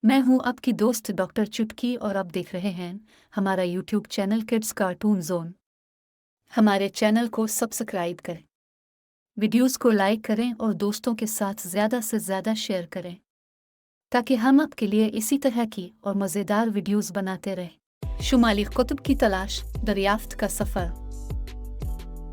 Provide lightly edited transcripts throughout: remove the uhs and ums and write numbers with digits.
मैं हूं आपकी दोस्त डॉक्टर चुटकी और आप देख रहे हैं हमारा YouTube channel kids cartoon zone. हमारे चैनल को सब्सक्राइब करें, वीडियोस को लाइक करें और दोस्तों के साथ ज़्यादा से ज़्यादा शेयर करें ताकि हम आपके लिए इसी तरह की और मज़ेदार वीडियोस बनाते रहें। शुमाली कुतुब की तलाश, दरियाफ्त का सफ़र।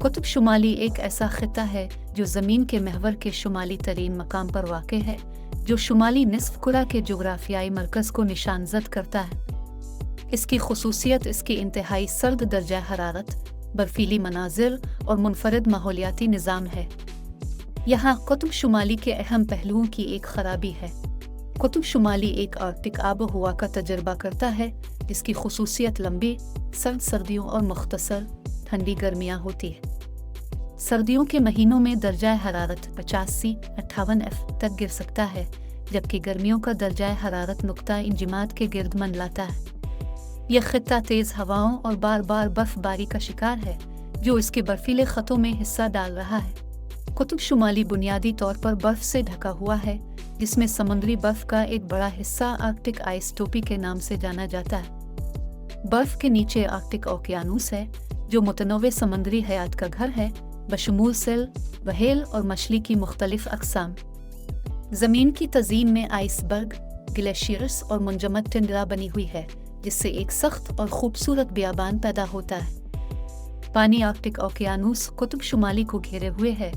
कुतुब शुमाली एक ऐसा खिता है जो ज़मीन के महवर के शुमाली तरीन मकाम पर वाक़ है, जो शुमाली निस्फ कुरा के जोग्राफियाई मरकज़ को निशानज़द करता है। इसकी खुसूसियत इसकी इंतहाई सर्द दर्जा हरारत, बर्फीली मनाजिर और मुनफरद माहौलियाती निज़ाम है। यहाँ कुतुब शुमाली के अहम पहलुओं की एक खराबी है। कुतुब शुमाली एक आर्कटिक आब हवा का तजर्बा करता है, जिसकी खुसूसियत लंबी सर्द सर्दियों और मुख्तसर ठंडी गर्मियाँ होती है। सर्दियों के महीनों में दर्जा हरारत 85-58 तक गिर सकता है, जबकि गर्मियों का दर्जा हरारत नुक्ता इंजमाद के गिर्द मंडलाता है। यह खित्ता तेज़ हवाओं और बार बार बर्फबारी का शिकार है, जो इसके बर्फीले खतों में हिस्सा डाल रहा है। कुतुब शुमाली बुनियादी तौर पर बर्फ से ढका हुआ है, जिसमें समुद्री बर्फ का एक बड़ा हिस्सा आर्कटिक आइस टोपी के नाम से जाना जाता है। बर्फ के नीचे आर्कटिक ओकियानूस है, जो मुतनव्वे समुद्री हयात का घर है, बशमूल सेल, व्हेल और मछली की मुख्तलिफ अक़साम। ज़मीन की तज़ीन में आइसबर्ग, ग्लेशियर्स और मुंजमद टुंड्रा बनी हुई है, जिससे एक सख्त और खूबसूरत बियाबान पैदा होता है। पानी आर्कटिक ओकियानूस कुतुब शुमाली को घेरे हुए है,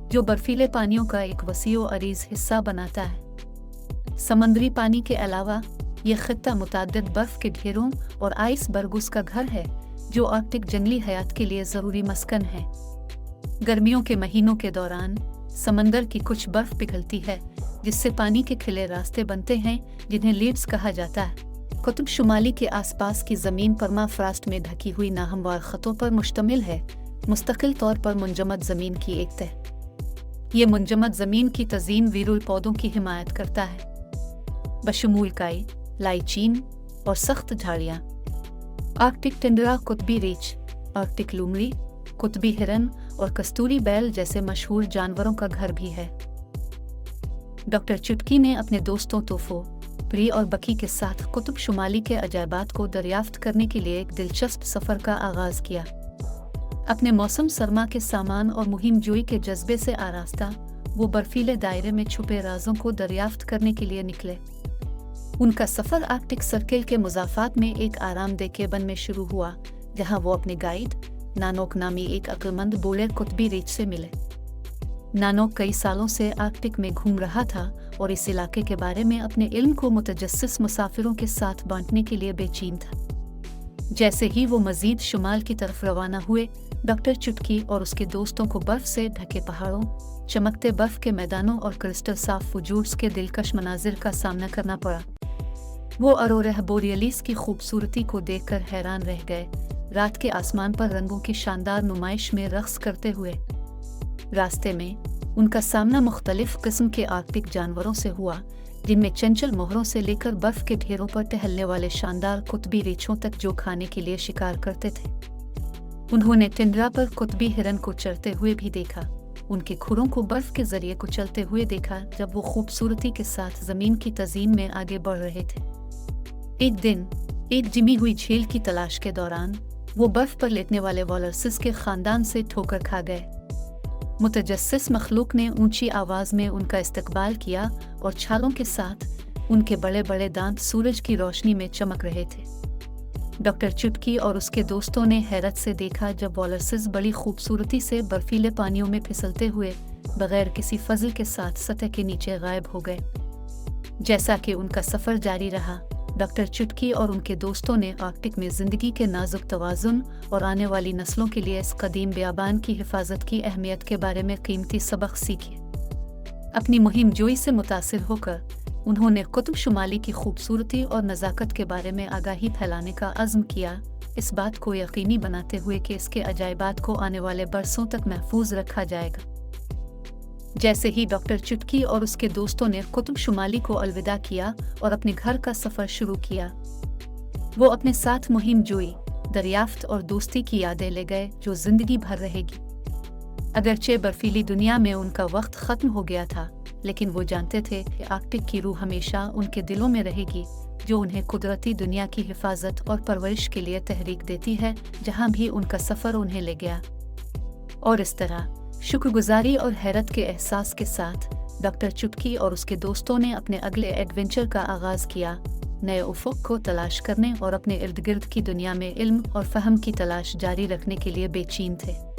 जो बर्फीले पानियों का एक वसीओ अरीज़ हिस्सा बनाता है। समुद्री पानी के अलावा यह खित्ता मुतअद्दिद बर्फ के ढेरों और आइसबर्गों का घर है, जो आर्कटिक जंगली हयात के लिए ज़रूरी मस्कन है। गर्मियों के महीनों के दौरान समंदर की कुछ बर्फ पिघलती है, जिससे पानी के खिले रास्ते बनते हैं, जिन्हें लीड्स कहा जाता है। कुतुब शुमाली के आसपास की ज़मीन परमाफ्रास्ट में ढकी हुई नाहमवार ख़तों पर मुश्तमिल है, मुस्तकिल तौर पर मुंजमद ज़मीन की एक तह। ये मुंजमद ज़मीन की तज़ीन वीरुल पौधों की हिमायत करता है, बशमूल काई, लाइचीन और सख्त झाड़ियाँ। आर्कटिक टुंड्रा, कुतबी रीछ, आर्कटिक लूमड़ी, कुतबी हिरन और कस्तूरी बैल जैसे मशहूर जानवरों का घर भी है। डॉक्टर चुटकी ने अपने दोस्तों तोफो, प्री और बकी के साथ कुतुब शुमाली के अजायबात को दरियाफ्त करने के लिए एक दिलचस्प सफ़र का आगाज़ किया। अपने मौसम सरमा के सामान और मुहिम जोई के जज्बे से आरास्ता वो बर्फीले दायरे में छुपे राजों को दरियाफ्त करने के लिए निकले। उनका सफ़र आर्कटिक सर्किल के मुज़ाफ़ात में एक आरामदेह केबन में शुरू हुआ, जहाँ वो अपने गाइड नानोक नामी एक अक्लमंद बोलर कुतबी रीछ से मिले। नानोक कई सालों से आर्कटिक में घूम रहा था और इस इलाके के बारे में अपने इल्म को मुतजस्सिस मुसाफिरों के साथ बांटने के लिए बेचैन था। जैसे ही वो मज़ीद शुमाल की तरफ रवाना हुए, डॉक्टर चुटकी और उसके दोस्तों को बर्फ से ढके पहाड़ों, चमकते बर्फ के मैदानों और क्रिस्टल साफ वजूड्स के दिलकश मनाजिर का सामना करना पड़ा। वो अरोरा बोरियलिस की खूबसूरती को देखकर हैरान रह गए, रात के आसमान पर रंगों की शानदार नुमाइश में रक्स करते हुए। रास्ते में उनका सामना मुख्तलिफ किस्म के आर्कटिक जानवरों से हुआ, जिनमें चंचल मोहरों से लेकर बर्फ के ढेरों पर टहलने वाले शानदार कुतबी रीछों तक, जो खाने के लिए शिकार करते थे। उन्होंने टुंड्रा पर कुतबी हिरन को चरते हुए भी देखा, उनके खुरों को बर्फ के जरिए कुचलते हुए देखा जब वो खूबसूरती के साथ ज़मीन की तज़ीन में आगे बढ़ रहे थे। एक दिन एक जिमी हुई झील की तलाश के दौरान वो बर्फ पर लेटने वाले वॉलरसिस के ख़ानदान से ठोकर खा गए। मुतजस्सिस मखलूक ने ऊंची आवाज़ में उनका इस्तकबाल किया और छालों के साथ उनके बड़े बड़े दांत सूरज की रोशनी में चमक रहे थे। डॉक्टर चुटकी और उसके दोस्तों ने हैरत से देखा जब वॉलरसिस बड़ी खूबसूरती से बर्फीले पानियों में फिसलते हुए बगैर किसी फजल के साथ सतह के नीचे गायब हो गए। जैसा कि उनका सफ़र जारी रहा, डॉक्टर चुटकी और उनके दोस्तों ने आर्कटिक में ज़िंदगी के नाजुक तवाज़ुन और आने वाली नस्लों के लिए इस कदीम बियाबान की हिफाजत की अहमियत के बारे में कीमती सबक सीखे। अपनी मुहिम जोई से मुतासिर होकर उन्होंने कुतुब शुमाली की खूबसूरती और नज़ाकत के बारे में आगाही फैलाने का अज़्म किया, इस बात को यकीनी बनाते हुए कि इसके अजायबात को आने वाले बरसों तक महफूज रखा जाएगा। जैसे ही डॉक्टर चुटकी और उसके दोस्तों ने कुतुब शुमाली को अलविदा किया और अपने घर का सफ़र शुरू किया, वो अपने साथ मुहिम जोई, दरियाफ्त और दोस्ती की यादें ले गए, जो ज़िंदगी भर रहेगी। अगरचे बर्फीली दुनिया में उनका वक्त ख़त्म हो गया था, लेकिन वो जानते थे कि आर्कटिक की रूह हमेशा उनके दिलों में रहेगी, जो उन्हें कुदरती दुनिया की हिफाजत और परवरिश के लिए तहरीक देती है, जहाँ भी उनका सफ़र उन्हें ले गया। और इस तरह शुक्रगुजारी और हैरत के एहसास के साथ डॉक्टर चुटकी और उसके दोस्तों ने अपने अगले एडवेंचर का आगाज़ किया, नए उफ़ुक़ को तलाश करने और अपने इर्द गिर्द की दुनिया में इल्म और फ़हम की तलाश जारी रखने के लिए बेचैन थे।